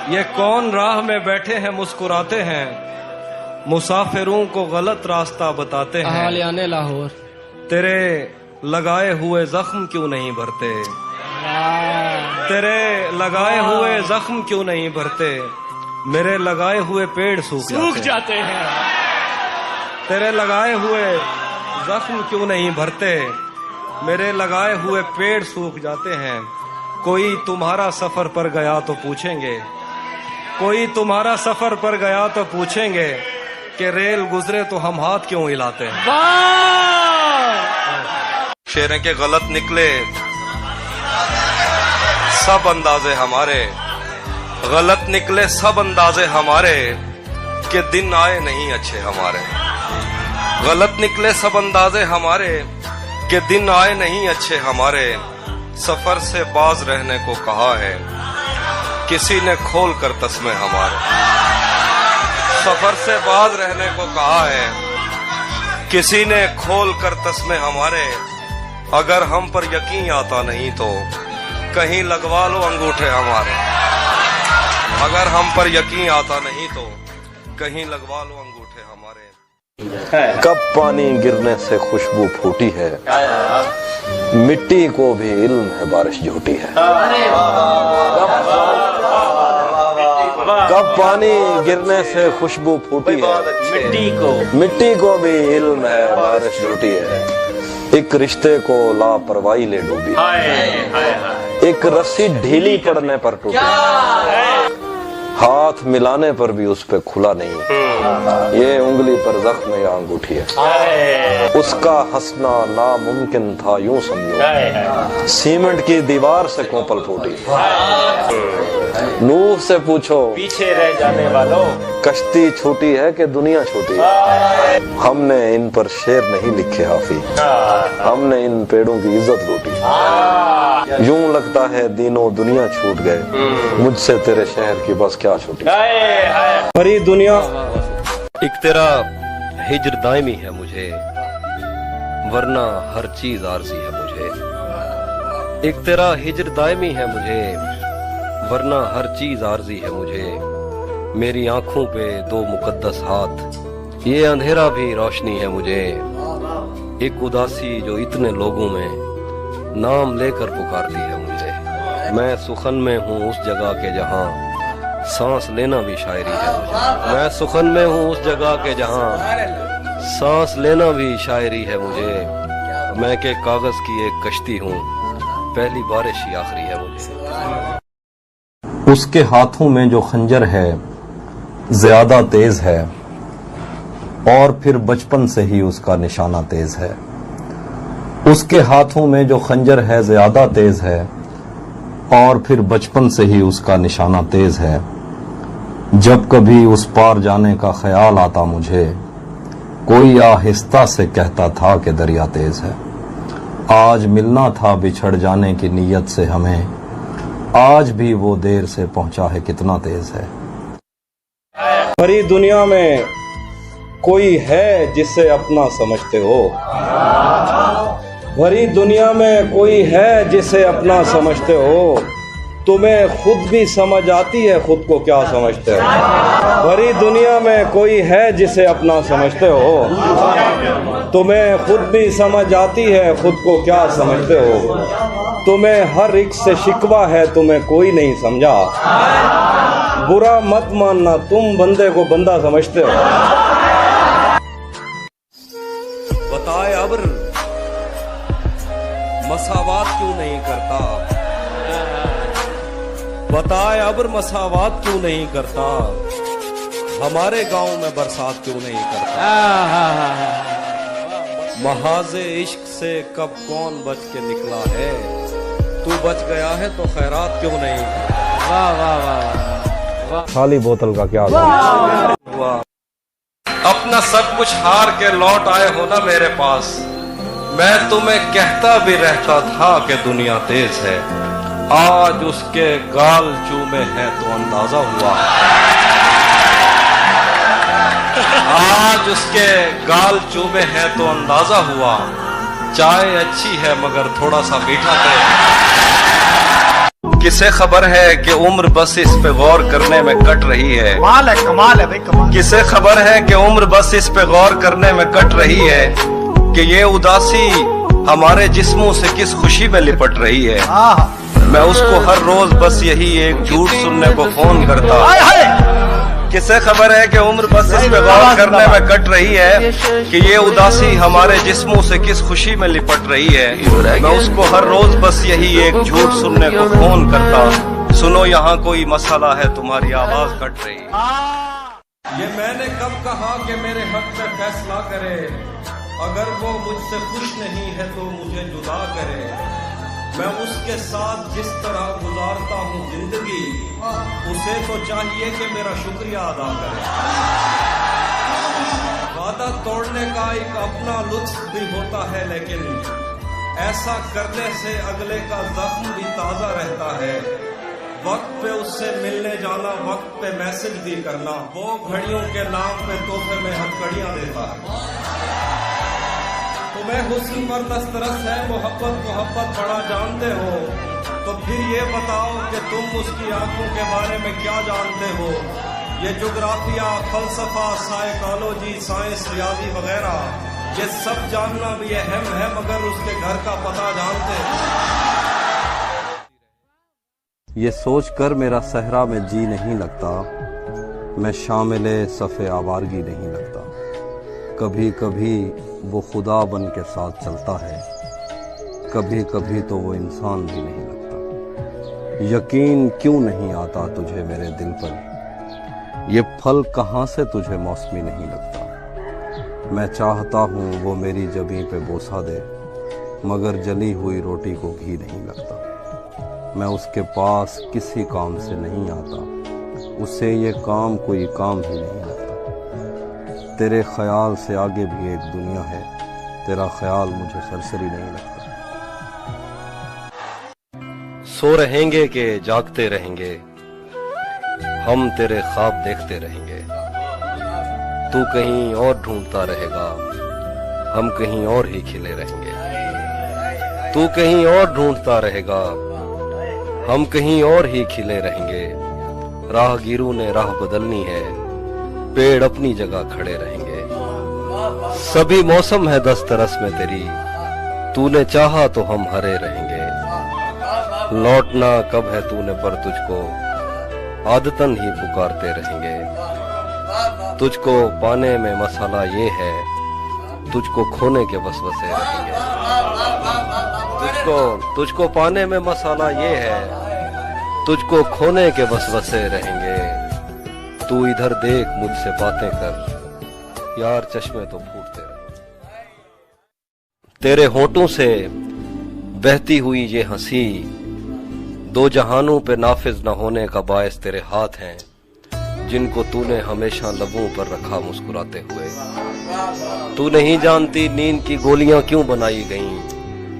ये कौन राह में बैठे हैं मुस्कुराते हैं, मुसाफिरों को गलत रास्ता बताते हैं। आलियाने लाहौर तेरे लगाए हुए जख्म क्यों नहीं भरते, तेरे लगाए हुए जख्म क्यों नहीं भरते, मेरे लगाए हुए पेड़ सूख जाते हैं। तेरे लगाए हुए जख्म क्यों नहीं भरते, मेरे लगाए हुए पेड़ सूख जाते हैं। कोई तुम्हारा सफर पर गया तो पूछेंगे, कोई तुम्हारा सफर पर गया तो पूछेंगे कि रेल गुजरे तो हम हाथ क्यों हिलाते हैं। शेरें के गलत निकले सब अंदाजे हमारे, गलत निकले सब अंदाजे हमारे, कि दिन आए नहीं अच्छे हमारे। गलत निकले सब अंदाजे हमारे, कि दिन आए नहीं अच्छे हमारे। सफर से बाज रहने को कहा है, किसी ने खोल कर तस्मे हमारे। सफर से बाज रहने को कहा है, किसी ने खोल कर तस्मे हमारे। अगर हम पर यकीन आता नहीं तो कहीं लगवा लो अंगूठे हमारे। अगर हम पर यकीन आता नहीं तो कहीं लगवा लो अंगूठे हमारे। कब पानी गिरने से खुशबू फूटी है, मिट्टी को भी इल्म है बारिश झूठी है। कब पानी गिरने से खुशबू फूटी है, मिट्टी को भी इल्म है बारिश झूठी है। एक रिश्ते को लापरवाही ले डूबी, एक रस्सी ढीली पड़ने पर टूटी, हाथ मिलाने पर भी उस पे खुला नहीं। ये उंगली पर जख्म या अंगूठी है, उसका हंसना नामुमकिन था यूं समझो, सीमेंट की दीवार से कोपल फूटी। नूह से पूछो पीछे रह जाने वालों, कश्ती छोटी है कि दुनिया छोटी है। हमने इन पर शेर नहीं लिखे हाफी, हमने इन पेड़ों की इज्जत लूटी। यूं लगता है दिनों दुनिया छूट गए, मुझसे तेरे शहर की बस क्या छूटी। भरी दुनिया एक तेरा हिज्र दायमी है मुझे, वरना हर चीज आरज़ी है मुझे। एक तेरा हिज्र दायमी है मुझे, वरना हर चीज आरज़ी है मुझे। मेरी आंखों पे दो मुकद्दस हाथ, ये अंधेरा भी रोशनी है मुझे। एक उदासी जो इतने लोगों में नाम लेकर पुकारती है मुझे। मैं सुखन में हूँ उस जगह के जहाँ सांस लेना भी शायरी है मुझे। मैं सुखन में हूँ उस जगह के जहाँ सांस लेना भी शायरी है मुझे। मैं के कागज की एक कश्ती हूँ, पहली बारिश ही आखिरी है मुझे। उसके हाथों में जो खंजर है ज्यादा तेज है, और फिर बचपन से ही उसका निशाना तेज है। उसके हाथों में जो खंजर है ज्यादा तेज है, और फिर बचपन से ही उसका निशाना तेज है। जब कभी उस पार जाने का ख्याल आता मुझे, कोई आहिस्ता से कहता था कि दरिया तेज है। आज मिलना था बिछड़ जाने की नीयत से हमें, आज भी वो देर से पहुंचा है कितना तेज है। भरी दुनिया में कोई है जिसे अपना समझते हो, भरी दुनिया में कोई है जिसे अपना समझते हो। तुम्हें खुद भी समझ आती है खुद को क्या समझते हो। भरी दुनिया में कोई है जिसे अपना समझते हो। तुम्हें खुद भी समझ आती है खुद को क्या समझते हो। तुम्हें हर एक से शिकवा है, तुम्हें कोई नहीं समझा। बुरा मत मानना, तुम बंदे को बंदा समझते हो। बताए अब्र मसावात क्यों नहीं करता, बताए अब्र मसावात क्यों नहीं करता, हमारे गांव में बरसात क्यों नहीं करता। महाज़े इश्क से कब कौन बच के निकला है, तू बच गया है तो खैरात क्यों नहीं करता। वाह वाह वाह वाह। खाली बोतल का क्या हुआ। अपना सब कुछ हार के लौट आए हो ना मेरे पास, मैं तुम्हें कहता भी रहता था कि दुनिया तेज है। आज उसके गाल चूमे हैं तो अंदाजा हुआ, आज उसके गाल चूमे हैं तो अंदाजा हुआ। चाय अच्छी है मगर थोड़ा सा मीठा है, किसे खबर है कि उम्र बस इस पे गौर करने में कट रही है। कमाल है भाई कमाल। किसे खबर है कि उम्र बस इस पे गौर करने में कट रही है कि ये उदासी हमारे जिस्मों से किस खुशी में लिपट रही है। मैं उसको हर रोज बस यही एक झूठ सुनने को फोन करता। किसे खबर है कि उम्र बस इस पे गौर करने में कट रही है कि ये उदासी हमारे जिस्मों से किस खुशी में लिपट रही है। मैं उसको हर रोज बस यही एक झूठ सुनने को फोन करता। सुनो यहाँ कोई मसला है, तुम्हारी आवाज कट रही है। ये मैंने कब कहा कि मेरे हक में फैसला करे, अगर वो मुझसे खुश नहीं है तो मुझे जुदा करे। मैं उसके साथ जिस तरह गुजारता हूँ जिंदगी, उसे तो चाहिए कि मेरा शुक्रिया अदा करे। वादा तोड़ने का एक अपना लुत्फ भी होता है, लेकिन ऐसा करने से अगले का जख्म भी ताजा रहता है। वक्त पे उससे मिलने जाना, वक्त पे मैसेज भी करना, वो घड़ियों के नाम पे तोहफे में हथकड़ियां देता है। तुम्हें हुस्न पर दस्तरस है, मोहब्बत बड़ा जानते हो, तो फिर ये बताओ कि तुम उसकी आंखों के बारे में क्या जानते हो। ये जोग्राफिया, फलसफा, साइकोलॉजी, साइंस, रियाजी वगैरह, ये सब जानना भी अहम है, मगर उसके घर का पता जानते हो। ये सोच कर मेरा सहरा में जी नहीं लगता, मैं शामिले सफ़े आवारगी नहीं लगता। कभी कभी वो खुदा बन के साथ चलता है, कभी कभी तो वो इंसान भी नहीं लगता। यकीन क्यों नहीं आता तुझे मेरे दिल पर, ये फल कहाँ से तुझे मौसमी नहीं लगता। मैं चाहता हूँ वो मेरी जबीं पे बोसा दे, मगर जली हुई रोटी को घी नहीं लगता। मैं उसके पास किसी काम से नहीं आता, उसे ये काम कोई काम ही नहीं लगता। तेरे ख्याल से आगे भी एक दुनिया है, तेरा ख्याल मुझे सरसरी नहीं लगता। सो रहेंगे कि जागते रहेंगे, हम तेरे ख्वाब देखते रहेंगे। तू कहीं और ढूंढता रहेगा, हम कहीं और ही खिले रहेंगे। तू कहीं और ढूंढता रहेगा, हम कहीं और ही खिले रहेंगे। राहगीरों ने राह बदलनी है, पेड़ अपनी जगह खड़े रहेंगे। सभी मौसम है दस्तरस में तेरी, तूने चाहा तो हम हरे रहेंगे। लौटना कब है तूने पर तुझको आदतन ही पुकारते रहेंगे। तुझको पाने में मसाला ये है, तुझको खोने के वसवसे रहेंगे। तुझको पाने में मसाला ये है, तुझको खोने के वसवसे रहेंगे। तू इधर देख मुझसे बातें कर, यार चश्मे तो फूटते रहे। तेरे होठों से बहती हुई ये हंसी, दो जहानों पे नाफिज न होने का बायस तेरे हाथ हैं, जिनको तूने हमेशा लबों पर रखा मुस्कुराते हुए। तू नहीं जानती नींद की गोलियां क्यों बनाई गईं,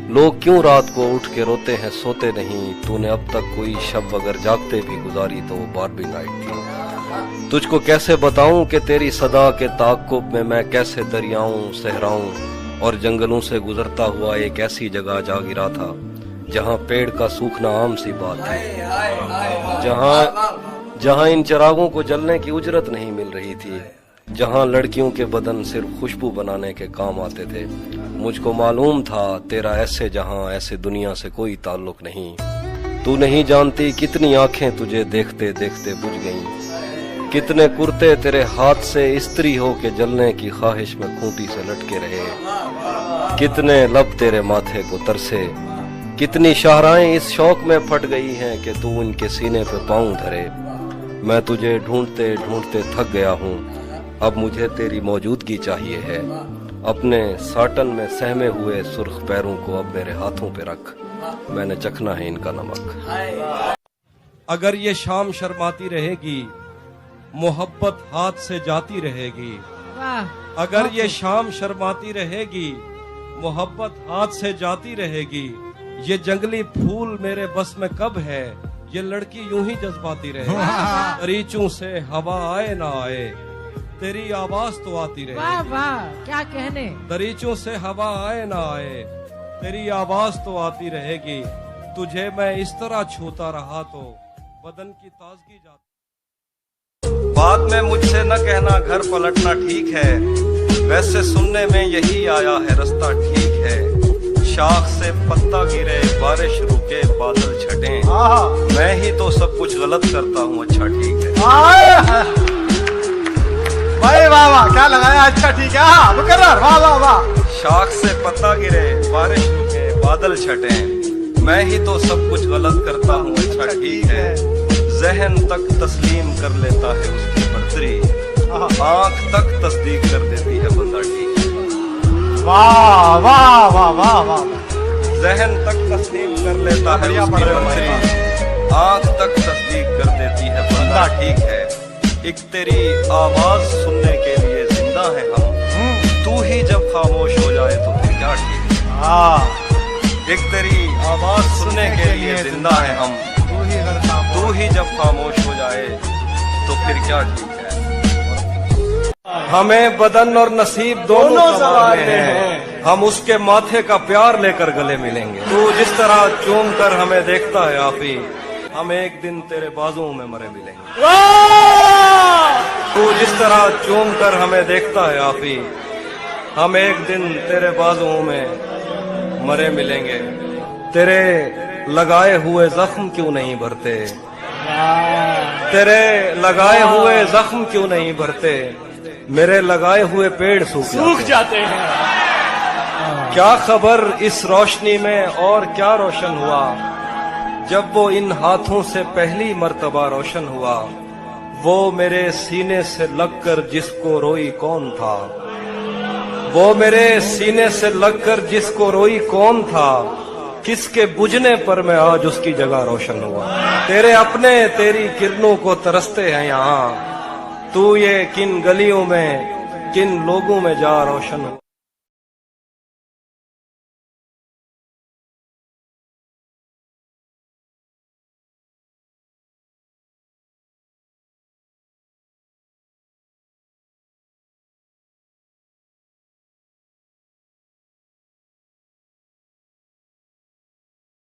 लोग क्यों रात को उठ के रोते हैं सोते नहीं। तूने अब तक कोई शब अगर जागते भी गुजारी तो वो बारबी नाइट थी। तुझको कैसे बताऊं कि तेरी सदा के ताक़ुब में मैं कैसे दरियाओं, सहराओं और जंगलों से गुजरता हुआ एक ऐसी जगह जा गिरा था जहां पेड़ का सूखना आम सी बात है, जहां इन चिरागों को जलने की उजरत नहीं मिल रही थी, जहां लड़कियों के बदन सिर्फ खुशबू बनाने के काम आते थे। मुझको मालूम था तेरा ऐसे जहां, ऐसे दुनिया से कोई ताल्लुक नहीं। तू नहीं जानती कितनी आंखें तुझे देखते देखते बुझ गईं, कितने कुर्ते तेरे हाथ से इस्त्री हो के जलने की ख्वाहिश में खूंटी से लटके रहे, कितने लब तेरे माथे को तरसे, कितनी शाहराएं इस शौक में फट गई हैं कि तू इनके सीने पे पाँव धरे। मैं तुझे ढूंढते ढूंढते थक गया हूँ, अब मुझे तेरी मौजूदगी चाहिए है। अपने साटन में सहमे हुए सुर्ख पैरों को अब मेरे हाथों पे रख, मैंने चखना है इनका नमक। अगर ये शाम शर्माती रहेगी, मोहब्बत हाथ से जाती रहेगी। अगर ये शाम शर्माती रहेगी, मोहब्बत हाथ से जाती रहेगी। ये जंगली फूल मेरे बस में कब है, ये लड़की यूं ही जज्बाती रहेगी। दरीचों से हवा आए ना आए, तेरी आवाज तो आती रहेगी। वाह वाह क्या कहने। दरीचों से हवा आए ना आए, तेरी आवाज तो आती रहेगी। तुझे मैं इस तरह छूता रहा तो बदन की ताजगी जाती। बात में मुझसे न कहना घर पलटना ठीक है, वैसे सुनने में यही आया है रास्ता ठीक है। शाख से पत्ता गिरे बारिश रुके बादल छटे, मैं ही तो सब कुछ गलत करता हूँ अच्छा ठीक है। भाई वाह वाह, क्या लगाया, अच्छा ठीक है। हाँ मुकर्रर, वाह वाह वाह। शाख से पत्ता गिरे बारिश रुके बादल छटे, मैं ही तो सब कुछ गलत करता हूँ अच्छा ठीक है। जहन तक तस्लीम कर लेता है उसकी बर्तरी, आंख तक तस्दीक कर देती है बंदा ठीक है। वाह वाह वाह वाह वाह। जहन तक तस्लीम कर लेता है उसकी बर्तरी, आंख तक तस्दीक कर देती है बंदा ठीक है। एक तेरी आवाज सुनने के लिए जिंदा है हम, तू ही जब खामोश हो जाए तो फिर क्या ठीक है। एक तेरी आवाज सुनने के लिए जिंदा है हम, तू ही जब खामोश हो जाए तो फिर क्या ठीक है। हमें बदन और नसीब दोनों संवारने हैं, हम उसके माथे का प्यार लेकर गले मिलेंगे। तू जिस तरह चूम कर हमें देखता है आफी, हम एक दिन तेरे बाजुओं में मरे मिलेंगे। तू जिस तरह चूम कर हमें देखता है आफी, हम एक दिन तेरे बाजुओं में मरे मिलेंगे। तेरे लगाए हुए जख्म क्यों नहीं भरते, तेरे लगाए हुए जख्म क्यों नहीं भरते, मेरे लगाए हुए पेड़ सूख जाते हैं। क्या खबर इस रोशनी में और क्या रोशन हुआ, जब वो इन हाथों से पहली मर्तबा रोशन हुआ। वो मेरे सीने से लगकर जिसको रोई कौन था, वो मेरे सीने से लगकर जिसको रोई कौन था, किसके बुझने पर मैं आज उसकी जगह रोशन हुआ। तेरे अपने तेरी किरणों को तरसते हैं यहाँ, तू ये किन गलियों में किन लोगों में जा रोशन हुआ।